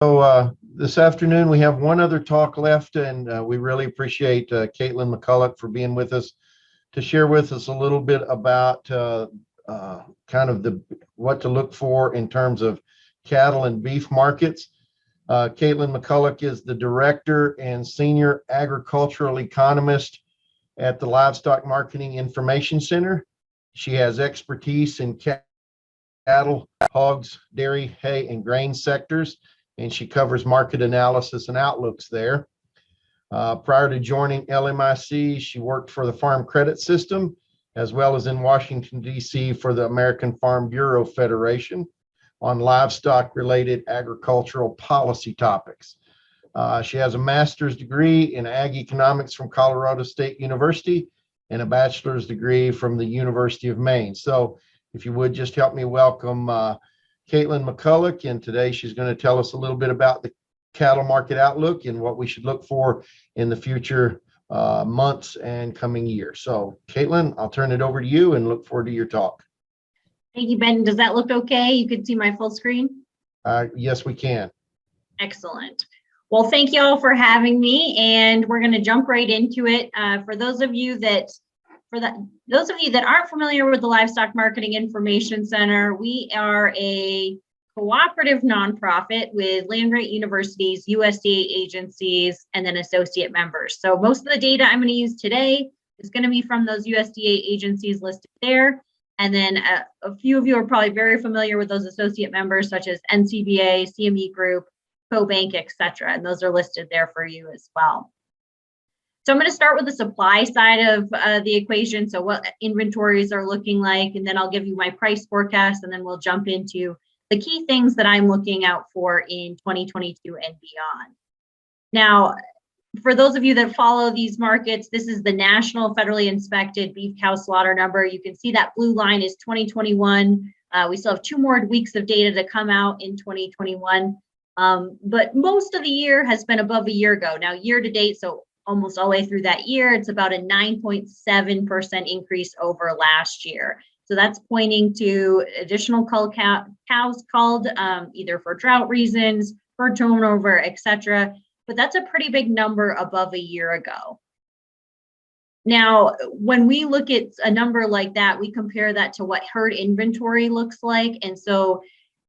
This afternoon we have one other talk left, and we really appreciate Katelyn McCullock for being with us to share with us a little bit about kind of what to look for in terms of cattle and beef markets. Katelyn McCullock is the Director and Senior Agricultural Economist at the Livestock Marketing Information Center. She has expertise in cattle, hogs, dairy, hay, and grain sectors, and she covers market analysis and outlooks there. Prior to joining LMIC, she worked for the Farm Credit System, as well as in Washington, D.C. for the American Farm Bureau Federation on livestock-related agricultural policy topics. She has a master's degree in ag economics from Colorado State University and a bachelor's degree from the University of Maine. So if you would just help me welcome Katelyn McCullock, and today she's going to tell us a little bit about the cattle market outlook and what we should look for in the future months and coming year. So Katelyn, I'll turn it over to you and look forward to your talk. Thank you, Ben. Does that look okay? You can see my full screen? Yes, we can. Excellent. Well, thank you all for having me, and we're going to jump right into it. For those of you that aren't familiar with the Livestock Marketing Information Center, we are a cooperative nonprofit with land-grant universities, USDA agencies, and then associate members. So most of the data I'm going to use today is going to be from those USDA agencies listed there. And then a few of you are probably very familiar with those associate members, such as NCBA, CME Group, CoBank, etc. And those are listed there for you as well. So I'm going to start with the supply side of the equation. So what inventories are looking like, and then I'll give you my price forecast, and then we'll jump into the key things that I'm looking out for in 2022 and beyond. Now, for those of you that follow these markets, this is the national federally inspected beef cow slaughter number. You can see that blue line is 2021. We still have 2 more weeks of data to come out in 2021. But most of the year has been above a year ago. Now, year to date, so almost all the way through that year, it's about a 9.7% increase over last year. So that's pointing to additional cows culled either for drought reasons, herd turnover, etc. But that's a pretty big number above a year ago. Now, when we look at a number like that, we compare that to what herd inventory looks like. And so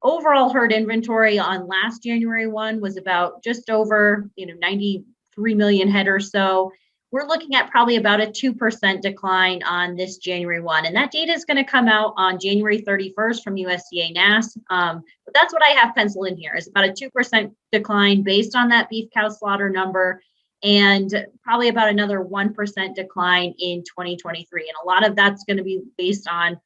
overall herd inventory on last January 1 was about just over 93 million head or so. We're looking at probably about a 2% decline on this January 1. And that data is going to come out on January 31st from USDA NASS. But that's what I have penciled in here, is about a 2% decline based on that beef cow slaughter number, and probably about another 1% decline in 2023. And a lot of that's going to be based on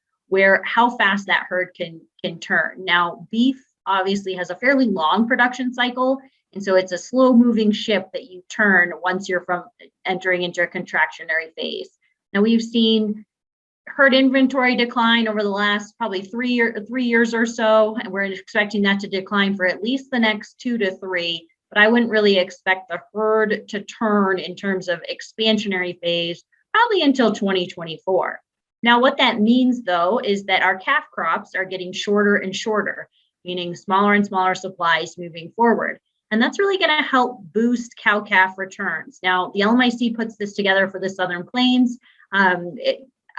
how fast that herd can turn. Now, beef obviously has a fairly long production cycle. And so it's a slow moving ship that you turn once you're from entering into a contractionary phase. Now we've seen herd inventory decline over the last probably 3 years or so, and we're expecting that to decline for at least the next 2 to 3. But I wouldn't really expect the herd to turn in terms of expansionary phase probably until 2024. Now what that means though is that our calf crops are getting shorter and shorter, meaning smaller and smaller supplies moving forward. And that's really going to help boost cow-calf returns. Now, the LMIC puts this together for the Southern Plains. I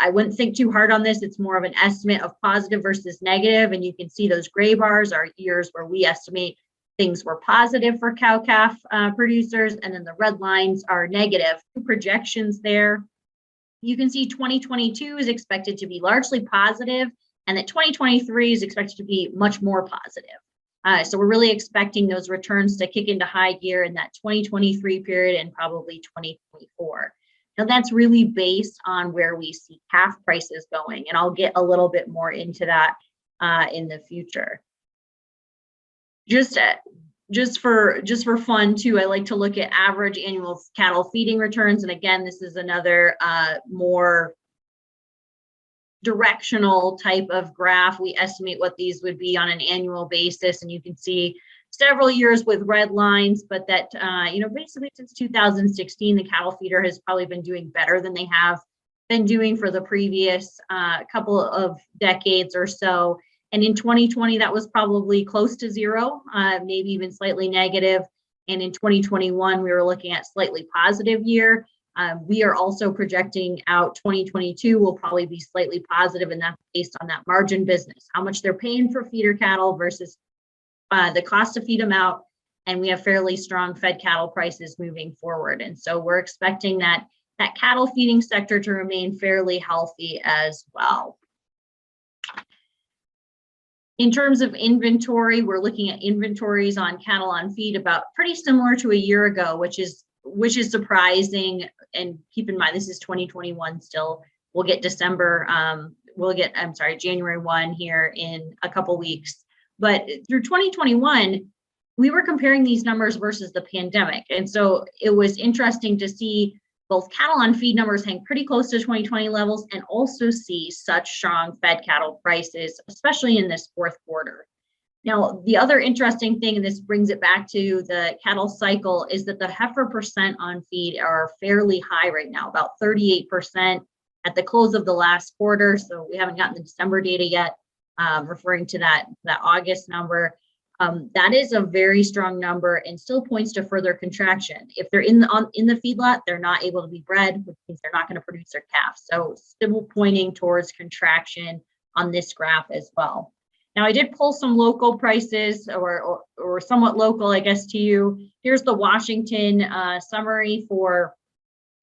wouldn't think too hard on this. It's more of an estimate of positive versus negative. And you can see those gray bars are years where we estimate things were positive for cow-calf producers. And then the red lines are negative. Projections there. You can see 2022 is expected to be largely positive, and that 2023 is expected to be much more positive. So we're really expecting those returns to kick into high gear in that 2023 period and probably 2024. Now that's really based on where we see calf prices going, and I'll get a little bit more into that in the future. Just for fun too, I like to look at average annual cattle feeding returns, and again, this is another more directional type of graph. We estimate what these would be on an annual basis, and you can see several years with red lines, but that basically since 2016, the cattle feeder has probably been doing better than they have been doing for the previous couple of decades or so. And in 2020, that was probably close to zero, maybe even slightly negative. And in 2021, we were looking at slightly positive year. We are also projecting out 2022 will probably be slightly positive, and that's based on that margin business, how much they're paying for feeder cattle versus the cost to feed them out. And we have fairly strong fed cattle prices moving forward. And so we're expecting that cattle feeding sector to remain fairly healthy as well. In terms of inventory, we're looking at inventories on cattle on feed about pretty similar to a year ago, which is surprising. And keep in mind, this is 2021 still. We'll get January 1 here in a couple weeks. But through 2021, we were comparing these numbers versus the pandemic. And so it was interesting to see both cattle on feed numbers hang pretty close to 2020 levels and also see such strong fed cattle prices, especially in this fourth quarter. Now, the other interesting thing, and this brings it back to the cattle cycle, is that the heifer percent on feed are fairly high right now, about 38% at the close of the last quarter. So we haven't gotten the December data yet, referring to that August number. That is a very strong number and still points to further contraction. If they're in the feedlot, they're not able to be bred, which means they're not going to produce their calves. So still pointing towards contraction on this graph as well. Now, I did pull some local prices or somewhat local, I guess, to you. Here's the Washington summary for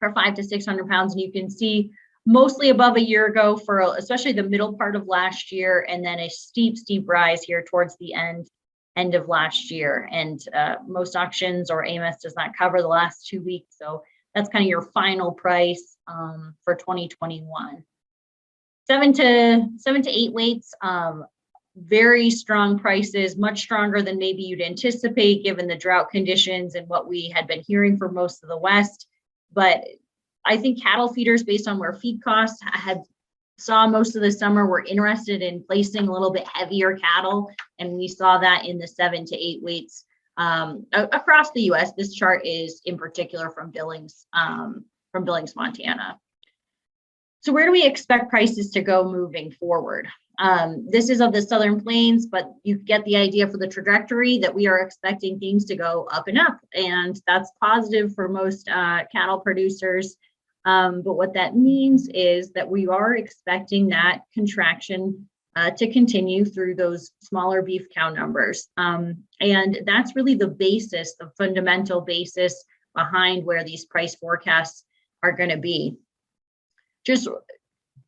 500 to 600 pounds, and you can see mostly above a year ago for especially the middle part of last year, and then a steep rise here towards the end of last year. And most auctions or AMS does not cover the last 2 weeks. So that's kind of your final price for 2021. 7 to 8 weights, very strong prices, much stronger than maybe you'd anticipate given the drought conditions and what we had been hearing for most of the West. But I think cattle feeders, based on where feed costs saw most of the summer, were interested in placing a little bit heavier cattle, and we saw that in the 7 to 8 weights across the U.S. This chart is in particular from Billings, Montana. So where do we expect prices to go moving forward? This is of the Southern Plains, but you get the idea for the trajectory that we are expecting things to go up and up, and that's positive for most cattle producers. But what that means is that we are expecting that contraction to continue through those smaller beef cow numbers. And that's really the basis, the fundamental basis behind where these price forecasts are going to be.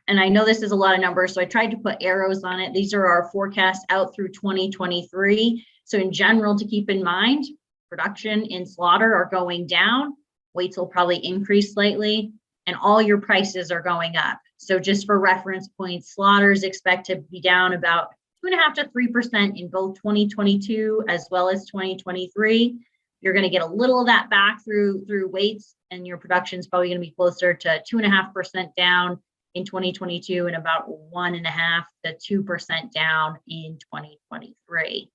And I know this is a lot of numbers, so I tried to put arrows on it. These are our forecasts out through 2023. So in general, to keep in mind, production and slaughter are going down. Weights will probably increase slightly, and all your prices are going up. So just for reference points, slaughters expect to be down about 2.5 to 3% in both 2022 as well as 2023. You're going to get a little of that back through weights, and your production is probably going to be closer to 2.5% down in 2022 and about 1.5 to 2% down in 2023.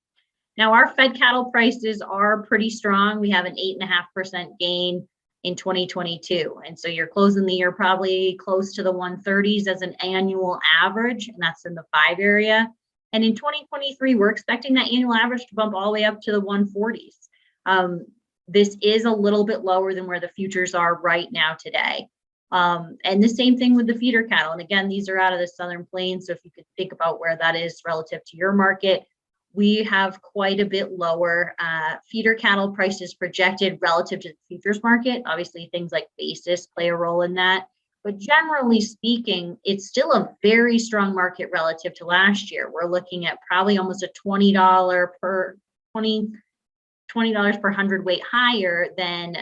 Now, our fed cattle prices are pretty strong. We have an 8.5% gain in 2022. And so you're closing the year probably close to the 130s as an annual average, and that's in the 5 area. And in 2023, we're expecting that annual average to bump all the way up to the 140s. This is a little bit lower than where the futures are right now today. And the same thing with the feeder cattle. And again, these are out of the Southern Plains. So if you could think about where that is relative to your market, we have quite a bit lower feeder cattle prices projected relative to the futures market. Obviously, things like basis play a role in that. But generally speaking, it's still a very strong market relative to last year. We're looking at probably almost a $20 per hundredweight higher than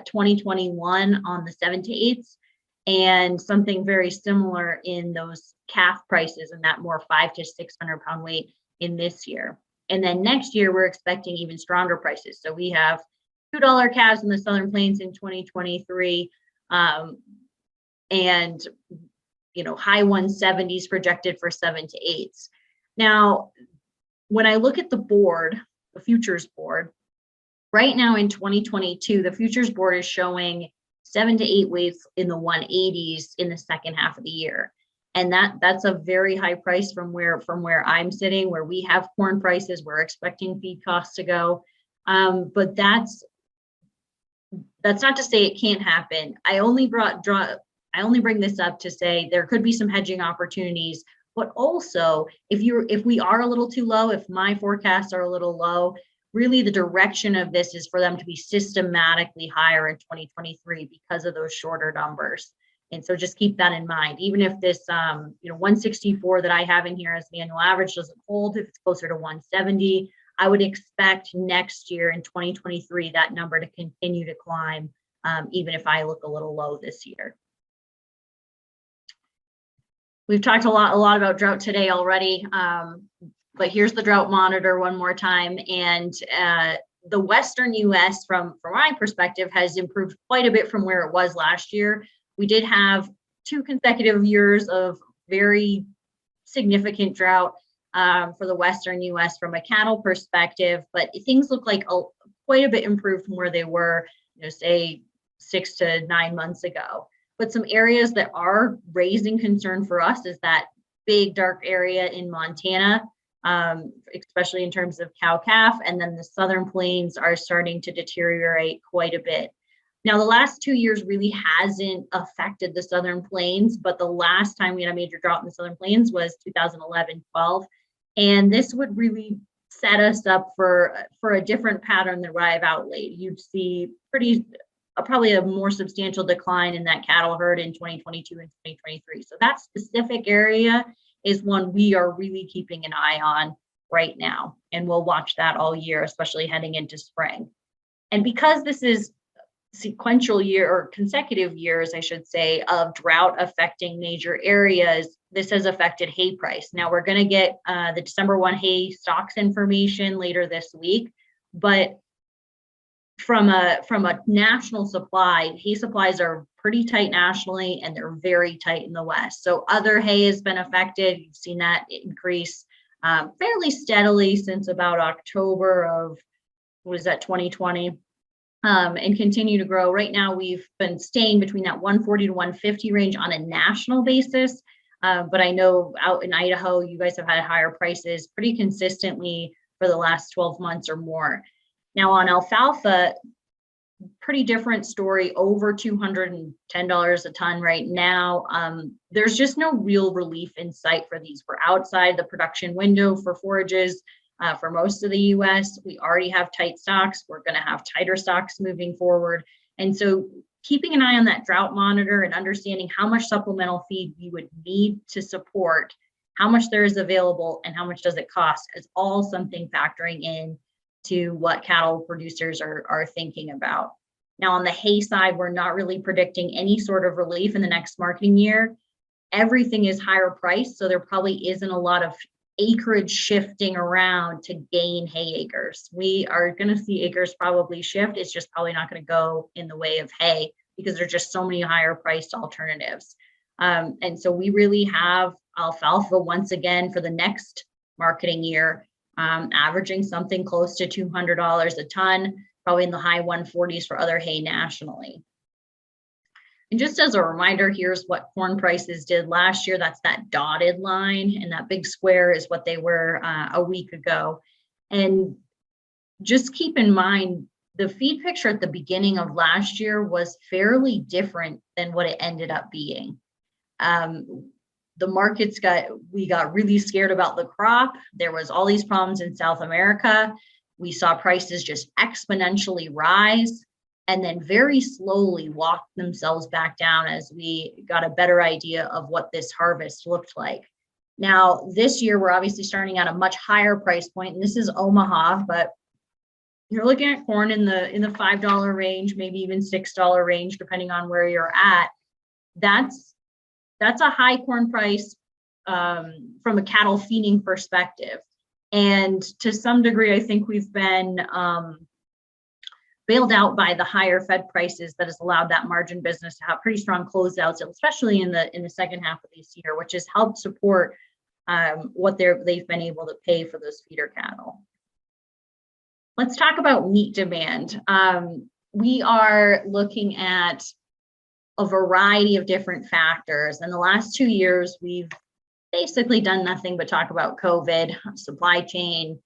2021 on the 7 to 8s, and something very similar in those calf prices and that more 500 to 600 pound weight in this year. And then next year, we're expecting even stronger prices. So we have $2 calves in the Southern Plains in 2023, and high 170s projected for 7 to 8s. Now, when I look at the board, the futures board, right now in 2022, the futures board is showing 7 to 8 weights in the 180s in the second half of the year. And that's a very high price from where I'm sitting, where we have corn prices. We're expecting feed costs to go. But that's not to say it can't happen. I only bring this up to say there could be some hedging opportunities, but also if we are a little too low, if my forecasts are a little low, really the direction of this is for them to be systematically higher in 2023 because of those shorter numbers. And so just keep that in mind. Even if this 164 that I have in here as the annual average doesn't hold, if it's closer to 170, I would expect next year in 2023 that number to continue to climb, even if I look a little low this year. We've talked a lot about drought today already, but here's the drought monitor one more time. And the Western US, from my perspective, has improved quite a bit from where it was last year. We did have 2 consecutive years of very significant drought for the Western US from a cattle perspective, but things look like quite a bit improved from where they were, say 6 to 9 months ago. But some areas that are raising concern for us is that big dark area in Montana, especially in terms of cow-calf, and then the southern plains are starting to deteriorate quite a bit. Now, the last 2 years really hasn't affected the southern plains, but the last time we had a major drought in the southern plains was 2011-12, and this would really set us up for a different pattern than what I've outlaid. You'd see probably a more substantial decline in that cattle herd in 2022 and 2023. So that specific area is one we are really keeping an eye on right now, and we'll watch that all year, especially heading into spring. And because this is sequential year or consecutive years, I should say, of drought affecting major areas, this has affected hay price. Now we're going to get the December 1 hay stocks information later this week, but from a national supply, hay supplies are pretty tight nationally, and they're very tight in the West. So other hay has been affected. You've seen that increase fairly steadily since about October of, 2020, and continue to grow. Right now, we've been staying between that 140 to 150 range on a national basis. But I know out in Idaho, you guys have had higher prices pretty consistently for the last 12 months or more. Now on alfalfa, pretty different story, over $210 a ton right now. There's just no real relief in sight for these. We're outside the production window for forages for most of the US. We already have tight stocks. We're going to have tighter stocks moving forward. And so keeping an eye on that drought monitor and understanding how much supplemental feed we would need to support, how much there is available, and how much does it cost is all something factoring in to what cattle producers are thinking about. Now on the hay side, we're not really predicting any sort of relief in the next marketing year. Everything is higher priced, so there probably isn't a lot of acreage shifting around to gain hay acres. We are going to see acres probably shift. It's just probably not going to go in the way of hay because there's just so many higher priced alternatives. And so we really have alfalfa once again for the next marketing year, averaging something close to $200 a ton, probably in the high 140s for other hay nationally. And just as a reminder, here's what corn prices did last year. That's that dotted line, and that big square is what they were a week ago. And just keep in mind, the feed picture at the beginning of last year was fairly different than what it ended up being. The markets we got really scared about the crop. There was all these problems in South America. We saw prices just exponentially rise and then very slowly walk themselves back down as we got a better idea of what this harvest looked like. Now, this year, we're obviously starting at a much higher price point, and this is OMAHA, but you're looking at corn in the $5 range, maybe even $6 range, depending on where you're at. That's a high corn price from a cattle feeding perspective. And to some degree, I think we've been bailed out by the higher fed prices that has allowed that margin business to have pretty strong closeouts, especially in the second half of this year, which has helped support what they've been able to pay for those feeder cattle. Let's talk about meat demand. We are looking at a variety of different factors. In the last 2 years, we've basically done nothing but talk about COVID, supply chain,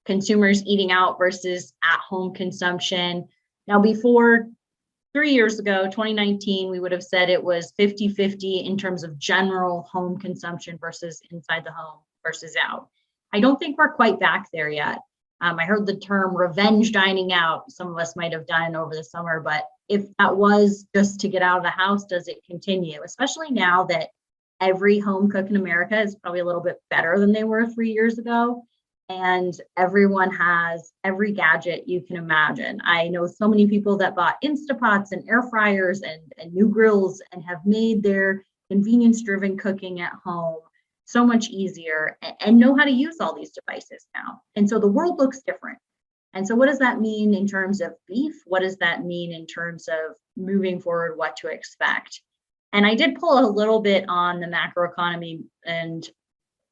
consumers eating out versus at-home consumption. Now, before 3 years ago, 2019, we would have said it was 50-50 in terms of general home consumption versus inside the home versus out. I don't think we're quite back there yet. I heard the term revenge dining out. Some of us might have done over the summer, but if that was just to get out of the house, does it continue? Especially now that every home cook in America is probably a little bit better than they were 3 years ago. And everyone has every gadget you can imagine. I know so many people that bought Instapots and air fryers and new grills and have made their convenience-driven cooking at home so much easier and know how to use all these devices now. And so the world looks different. And so what does that mean in terms of beef? What does that mean in terms of moving forward, what to expect? And I did pull a little bit on the macroeconomy, and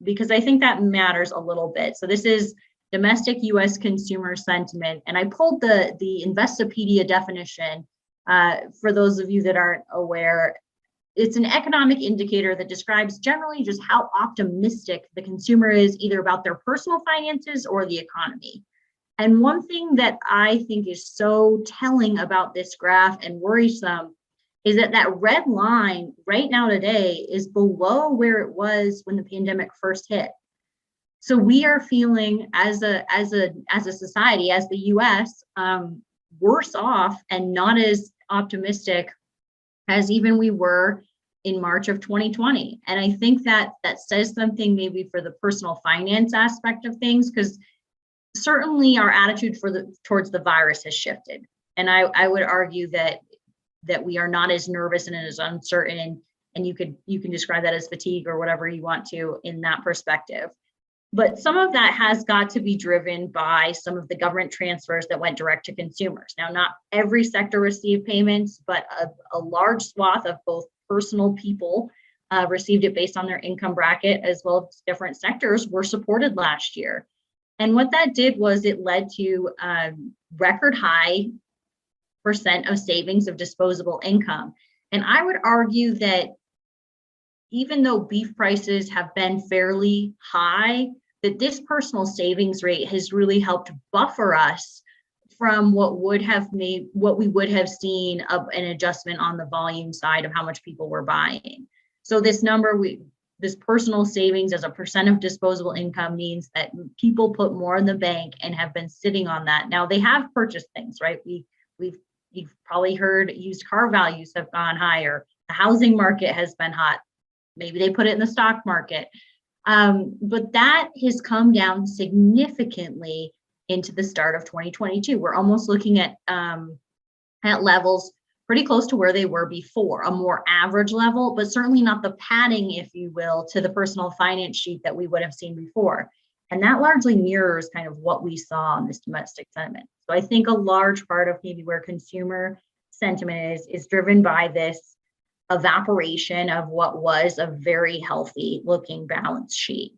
because I think that matters a little bit. So this is domestic US consumer sentiment. And I pulled the Investopedia definition. For those of you that aren't aware, it's an economic indicator that describes generally just how optimistic the consumer is either about their personal finances or the economy. And one thing that I think is so telling about this graph and worrisome is that that red line right now today is below where it was when the pandemic first hit. So we are feeling as a society, as the US, worse off and not as optimistic as even we were in March of 2020. And I think that says something maybe for the personal finance aspect of things, because certainly our attitude towards the virus has shifted. And I would argue that we are not as nervous and as uncertain, and you can describe that as fatigue or whatever you want to in that perspective. But some of that has got to be driven by some of the government transfers that went direct to consumers. Now, not every sector received payments, but a large swath of both personal people received it based on their income bracket, as well as different sectors were supported last year. And what that did was it led to record high percent of savings of disposable income. And I would argue that even though beef prices have been fairly high, that this personal savings rate has really helped buffer us from what we would have seen an adjustment on the volume side of how much people were buying. So this number, this personal savings as a percent of disposable income means that people put more in the bank and have been sitting on that. Now they have purchased things, right? You've probably heard used car values have gone higher. The housing market has been hot. Maybe they put it in the stock market. But that has come down significantly into the start of 2022. We're almost looking at levels pretty close to where they were before, a more average level, but certainly not the padding, if you will, to the personal finance sheet that we would have seen before. And that largely mirrors kind of what we saw in this domestic sentiment. So I think a large part of maybe where consumer sentiment is driven by this evaporation of what was a very healthy looking balance sheet.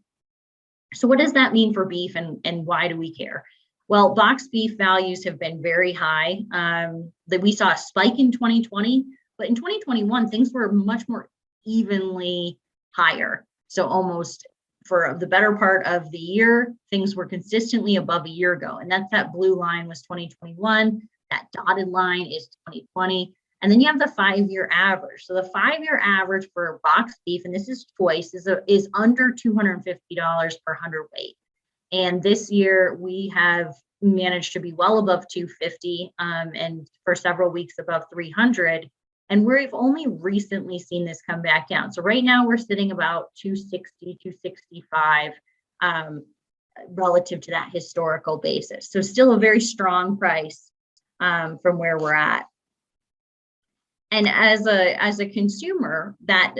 So what does that mean for beef, and why do we care? Well, boxed beef values have been very high. That we saw a spike in 2020, but in 2021, things were much more evenly higher. So almost for the better part of the year, things were consistently above a year ago. And that blue line was 2021. That dotted line is 2020. And then you have the 5-year average. So the 5-year average for boxed beef, and this is choice, is under $250 per hundredweight. And this year we have managed to be well above 250 and for several weeks above 300. And we've only recently seen this come back down. So right now we're sitting about 260, 265 relative to that historical basis. So still a very strong price from where we're at. And as a consumer, that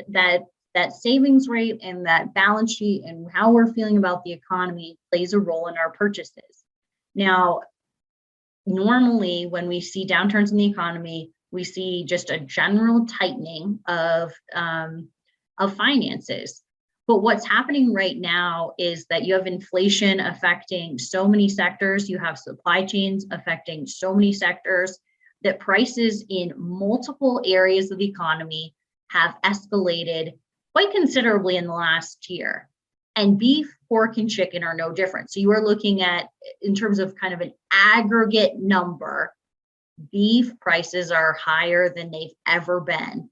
savings rate and that balance sheet and how we're feeling about the economy plays a role in our purchases. Now, normally when we see downturns in the economy, we see just a general tightening of finances. But what's happening right now is that you have inflation affecting so many sectors. You have supply chains affecting so many sectors that prices in multiple areas of the economy have escalated quite considerably in the last year. And beef, pork, and chicken are no different. So you are looking at, in terms of kind of an aggregate number, beef prices are higher than they've ever been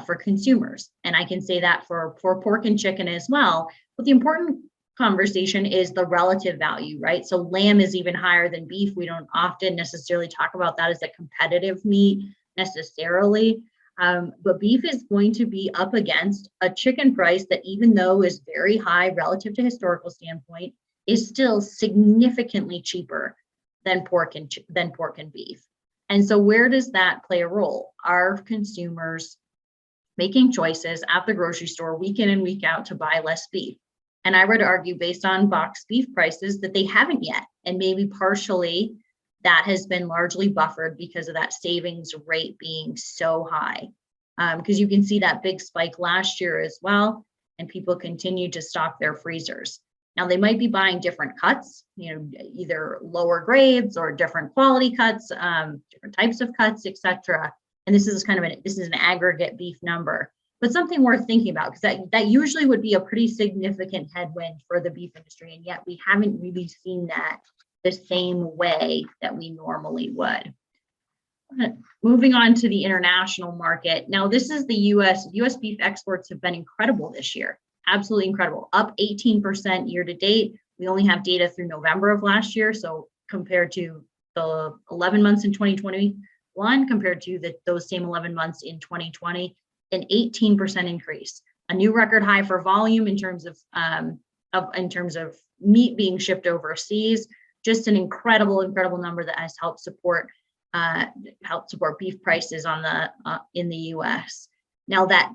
for consumers. And I can say that for pork and chicken as well. But the important conversation is the relative value, right? So lamb is even higher than beef. We don't often necessarily talk about that as a competitive meat necessarily. But beef is going to be up against a chicken price that, even though is very high relative to historical standpoint, is still significantly cheaper than pork and beef. And so where does that play a role? Are consumers making choices at the grocery store week in and week out to buy less beef? And I would argue, based on boxed beef prices, that they haven't yet. And maybe partially that has been largely buffered because of that savings rate being so high. Because you can see that big spike last year as well, and people continue to stock their freezers. Now they might be buying different cuts, either lower grades or different quality cuts, different types of cuts, etc. And this is an aggregate beef number, but something worth thinking about, because that usually would be a pretty significant headwind for the beef industry, and yet we haven't really seen that the same way that we normally would. Moving on to the international market. Now this is the US. US beef exports have been incredible this year. Absolutely incredible, up 18% year to date. We only have data through November of last year, so compared to the 11 months in 2021, compared to those same 11 months in 2020, an 18% increase, a new record high for volume in terms of meat being shipped overseas. Just an incredible number that has helped support beef prices in the U.S. Now that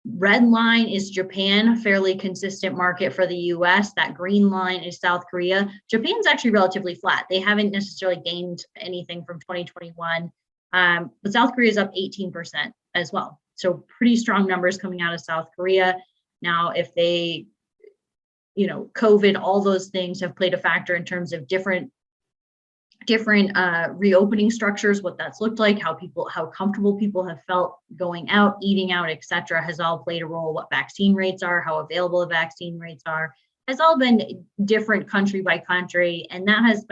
red line is Japan, a fairly consistent market for the US. That green line is South Korea. Japan's actually relatively flat. They haven't necessarily gained anything from 2021, but South Korea is up 18% as well. So pretty strong numbers coming out of South Korea. Now, if they, COVID, all those things have played a factor in terms of different reopening structures, what that's looked like, how comfortable people have felt going out, eating out, etc., has all played a role. What vaccine rates are, how available the vaccine rates are, has all been different country by country, and that has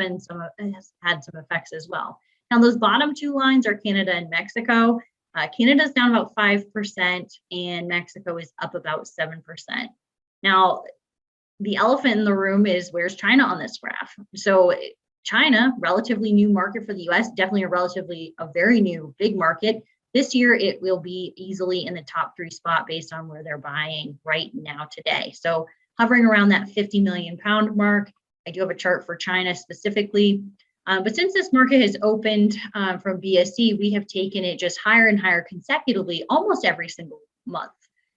had some effects as well. Now those bottom two lines are Canada and Mexico. Canada's down about 5%, and Mexico is up about 7%. Now the elephant in the room is, where's China on this graph? So China, relatively new market for the US, definitely a very new big market. This year, it will be easily in the top 3 spot based on where they're buying right now today. So hovering around that 50 million pound mark. I do have a chart for China specifically. But since this market has opened from BSE, we have taken it just higher and higher consecutively almost every single month.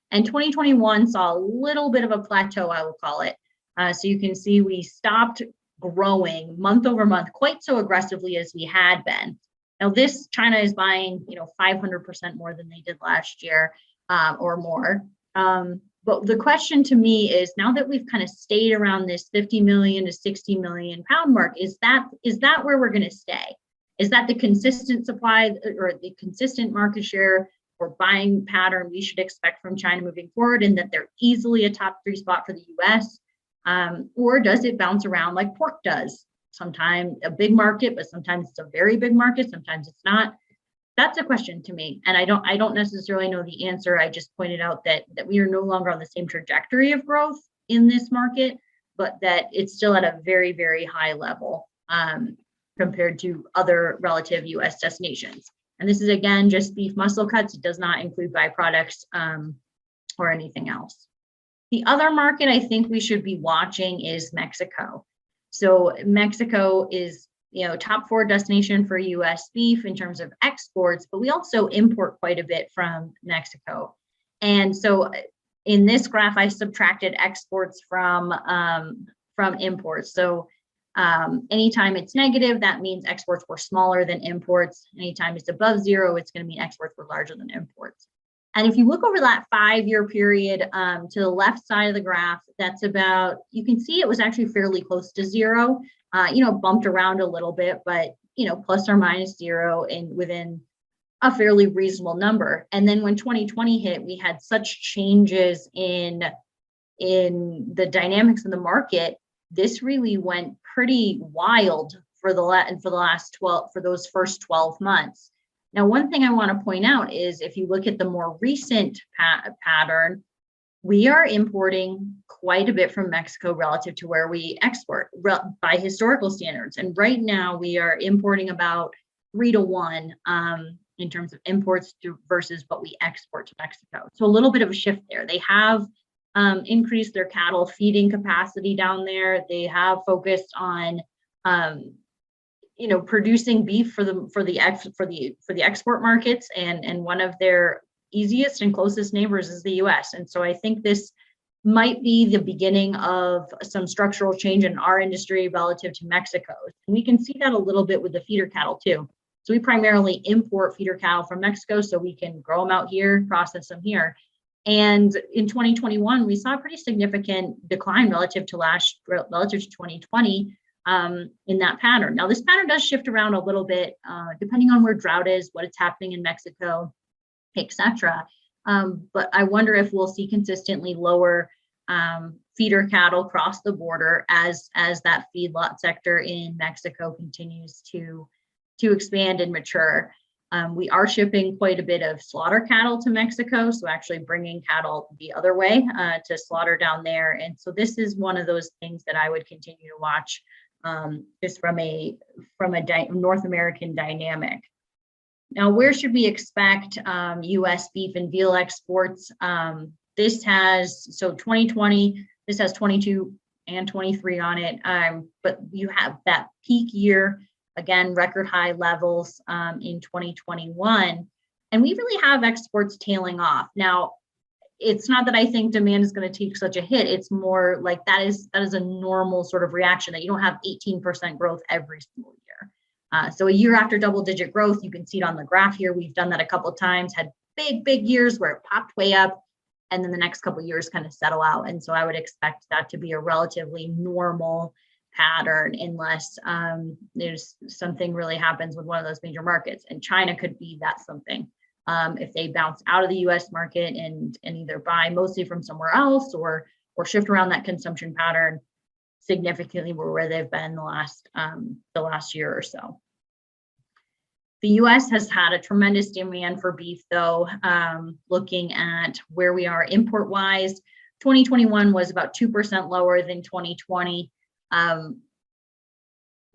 And 2021 saw a little bit of a plateau, I will call it. So you can see we stopped growing month over month quite so aggressively as we had been. Now this, China is buying 500% more than they did last year or more. But the question to me is, now that we've kind of stayed around this 50 million to 60 million pound mark, is that where we're going to stay? Is that the consistent supply or the consistent market share or buying pattern we should expect from China moving forward, and that they're easily a top 3 spot for the US? Or does it bounce around like pork does? Sometimes a big market, but sometimes it's a very big market, sometimes it's not. That's a question to me, and I don't necessarily know the answer. I just pointed out that we are no longer on the same trajectory of growth in this market, but that it's still at a very, very high level compared to other relative US destinations. And this is, again, just beef muscle cuts. It does not include byproducts or anything else. The other market I think we should be watching is Mexico. So Mexico is, top 4 destination for US beef in terms of exports, but we also import quite a bit from Mexico. And so in this graph, I subtracted exports from imports. So anytime it's negative, that means exports were smaller than imports. Anytime it's above 0, it's going to mean exports were larger than imports. And if you look over that 5-year period to the left side of the graph, that's about, you can see it was actually fairly close to 0, bumped around a little bit, but plus or minus zero and within a fairly reasonable number. And then when 2020 hit, we had such changes in the dynamics of the market. This really went pretty wild for those first 12 months. Now, one thing I want to point out is if you look at the more recent pattern, we are importing quite a bit from Mexico relative to where we export by historical standards. And right now we are importing about 3 to 1 in terms of imports versus what we export to Mexico. So a little bit of a shift there. They have increased their cattle feeding capacity down there. They have focused on producing beef for the export markets, and one of their easiest and closest neighbors is the US. And so I think this might be the beginning of some structural change in our industry relative to Mexico. And we can see that a little bit with the feeder cattle too. So we primarily import feeder cattle from Mexico so we can grow them out here, process them here. And in 2021, we saw a pretty significant decline relative to 2020 in that pattern. Now, this pattern does shift around a little bit depending on where drought is, what is happening in Mexico, etc. But I wonder if we'll see consistently lower feeder cattle cross the border as that feedlot sector in Mexico continues to expand and mature. We are shipping quite a bit of slaughter cattle to Mexico, so actually bringing cattle the other way to slaughter down there. And so this is one of those things that I would continue to watch just from a North American dynamic. Now, where should we expect U.S. beef and veal exports? This has 2020. This has 22 and 23 on it, but you have that peak year. Again, record high levels in 2021, and we really have exports tailing off. Now, it's not that I think demand is going to take such a hit. It's more like that is a normal sort of reaction, that you don't have 18% growth every single year. So a year after double-digit growth, you can see it on the graph here. We've done that a couple of times, had big years where it popped way up, and then the next couple of years kind of settle out. And so I would expect that to be a relatively normal pattern unless there's something really happens with one of those major markets, and China could be that something. If they bounce out of the U.S. market and either buy mostly from somewhere else or shift around that consumption pattern significantly where they've been the last year or so. The U.S. has had a tremendous demand for beef, though. Looking at where we are import-wise, 2021 was about 2% lower than 2020.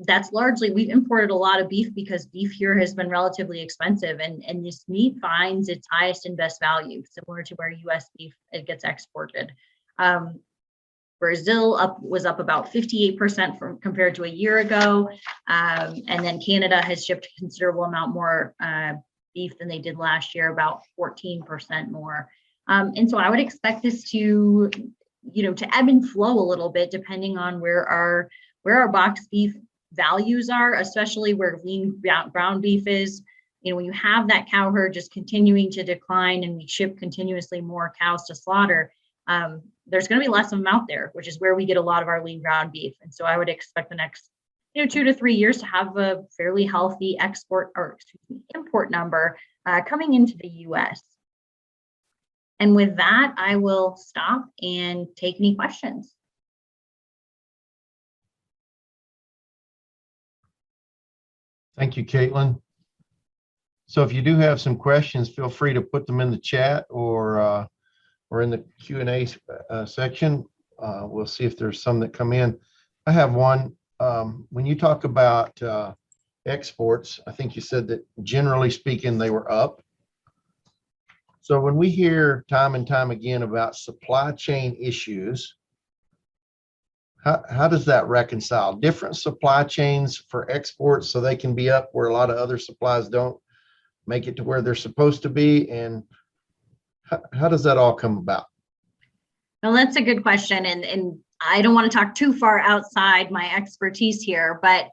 That's largely, we've imported a lot of beef because beef here has been relatively expensive, and this meat finds its highest and best value, similar to where U.S. beef gets exported. Brazil was up about 58% compared to a year ago, and then Canada has shipped a considerable amount more beef than they did last year, about 14% more. And so I would expect this to ebb and flow a little bit depending on where our box beef values are, especially where lean ground beef is. When you have that cow herd just continuing to decline and we ship continuously more cows to slaughter, there's going to be less of them out there, which is where we get a lot of our lean ground beef. And so I would expect the next 2 to 3 years to have a fairly healthy import number coming into the U.S. And with that, I will stop and take any questions. Thank you, Katelyn. So if you do have some questions, feel free to put them in the chat or in the Q&A section. We'll see if there's some that come in. I have one. When you talk about exports, I think you said that generally speaking, they were up. So when we hear time and time again about supply chain issues, how does that reconcile? Different supply chains for exports so they can be up where a lot of other supplies don't make it to where they're supposed to be, and how does that all come about? Well, that's a good question, and I don't want to talk too far outside my expertise here, but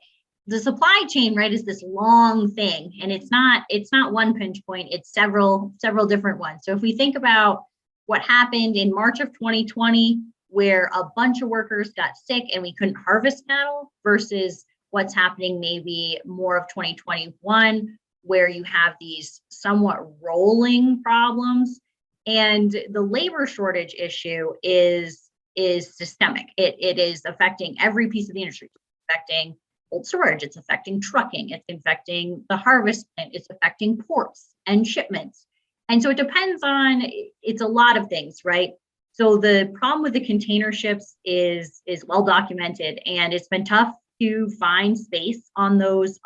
the supply chain, right, is this long thing, and it's not one pinch point, it's several different ones. So if we think about what happened in March of 2020, where a bunch of workers got sick and we couldn't harvest cattle, versus what's happening maybe more of 2021, where you have these somewhat rolling problems. And the labor shortage issue is systemic. It is affecting every piece of the industry. It's affecting cold storage, it's affecting trucking, it's affecting the harvest plant, it's affecting ports and shipments. And so it depends on, it's a lot of things, right? So the problem with the container ships is well documented, and it's been tough to find space on those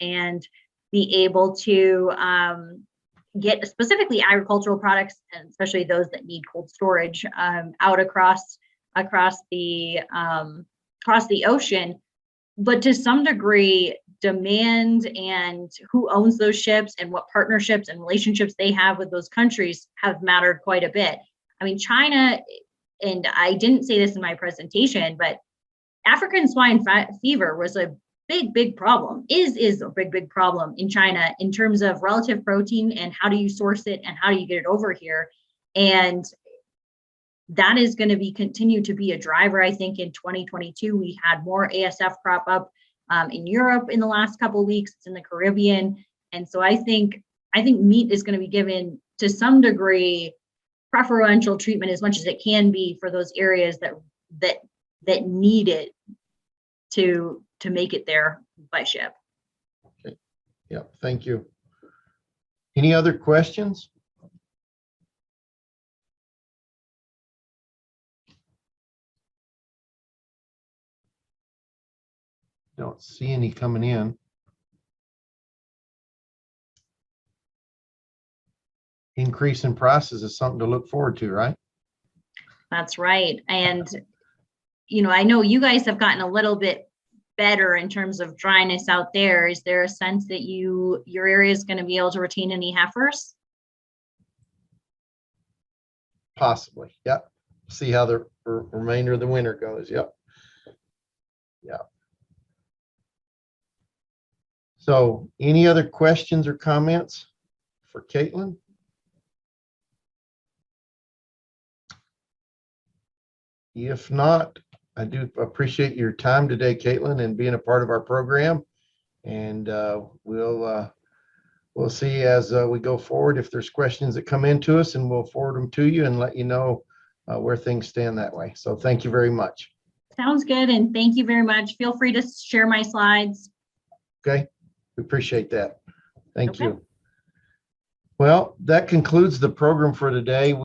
and be able to get specifically agricultural products, and especially those that need cold storage, out across the ocean. But to some degree, demand and who owns those ships and what partnerships and relationships they have with those countries have mattered quite a bit. I mean, China, and I didn't say this in my presentation, but African swine fever was a big problem, is a big problem in China in terms of relative protein and how do you source it and how do you get it over here. And that is going to continue to be a driver. I think in 2022, we had more ASF crop up in Europe in the last couple of weeks. It's in the Caribbean. And so I think meat is going to be given to some degree preferential treatment as much as it can be for those areas that need it to make it there by ship. Okay. Yeah, thank you. Any other questions? Don't see any coming in. Increase in prices is something to look forward to, right? That's right. And, you know, I know you guys have gotten a little bit better in terms of dryness out there. Is there a sense that your area is going to be able to retain any heifers? Possibly. Yep. See how the remainder of the winter goes. Yep. Yeah. So any other questions or comments for Katelyn? If not, I do appreciate your time today, Katelyn, and being a part of our program. And we'll see as we go forward if there's questions that come into us, and we'll forward them to you and let you know where things stand that way. So thank you very much. Sounds good. And thank you very much. Feel free to share my slides. Okay. We appreciate that. Thank you. Well, that concludes the program for today.